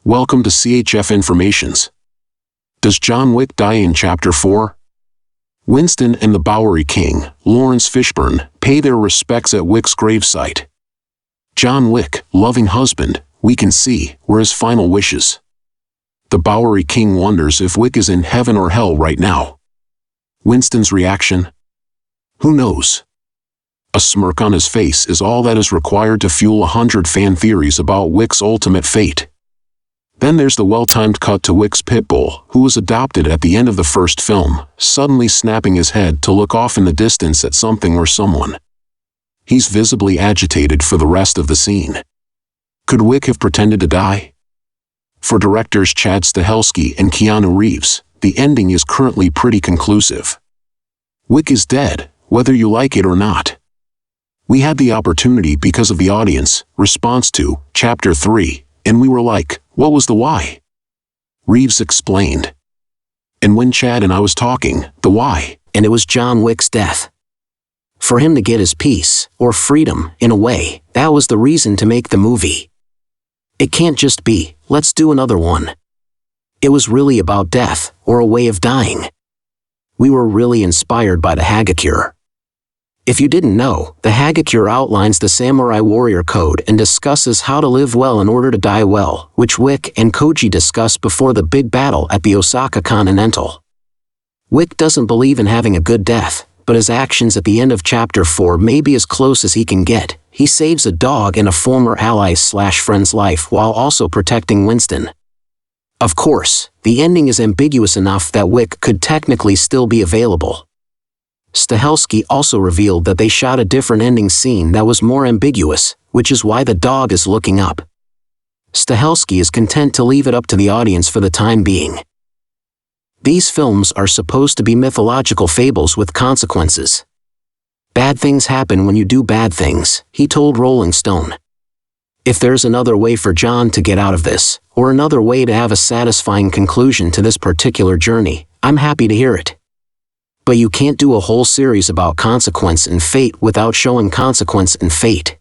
Welcome to CHF Informations. Does John Wick die in Chapter 4? Winston and the Bowery King, Laurence Fishburne, pay their respects at Wick's gravesite. John Wick, loving husband, we can see, were his final wishes. The Bowery King wonders if Wick is in heaven or hell right now. Winston's reaction? Who knows? A smirk on his face is all that is required to fuel 100 fan theories about Wick's ultimate fate. Then there's the well-timed cut to Wick's pit bull, who was adopted at the end of the first film, suddenly snapping his head to look off in the distance at something or someone. He's visibly agitated for the rest of the scene. Could Wick have pretended to die? For directors Chad Stahelski and Keanu Reeves, the ending is currently pretty conclusive. Wick is dead, whether you like it or not. We had the opportunity because of the audience response to Chapter 3, and we were like, what was the why? Reeves explained. And when Chad and I was talking, the why. And it was John Wick's death. For him to get his peace, or freedom, in a way, that was the reason to make the movie. It can't just be, let's do another one. It was really about death, or a way of dying. We were really inspired by the Hagakure. If you didn't know, the Hagakure outlines the samurai warrior code and discusses how to live well in order to die well, which Wick and Koji discuss before the big battle at the Osaka Continental. Wick doesn't believe in having a good death, but his actions at the end of Chapter 4 may be as close as he can get. He saves a dog and a former ally/friend's life while also protecting Winston. Of course, the ending is ambiguous enough that Wick could technically still be available. Stahelski also revealed that they shot a different ending scene that was more ambiguous, which is why the dog is looking up. Stahelski is content to leave it up to the audience for the time being. These films are supposed to be mythological fables with consequences. Bad things happen when you do bad things, he told Rolling Stone. If there's another way for John to get out of this, or another way to have a satisfying conclusion to this particular journey, I'm happy to hear it. But you can't do a whole series about consequence and fate without showing consequence and fate.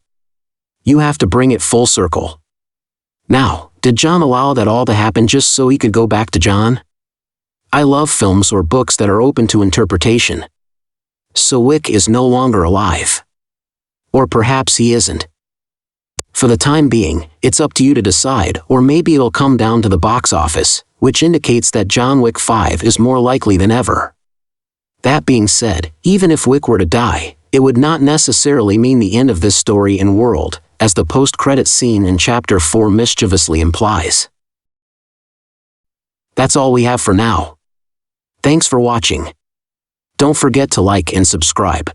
You have to bring it full circle. Now, did John allow that all to happen just so he could go back to John? I love films or books that are open to interpretation. So Wick is no longer alive. Or perhaps he isn't. For the time being, it's up to you to decide, or maybe it'll come down to the box office, which indicates that John Wick 5 is more likely than ever. That being said, even if Wick were to die, it would not necessarily mean the end of this story and world, as the post-credits scene in Chapter 4 mischievously implies. That's all we have for now. Thanks for watching. Don't forget to like and subscribe.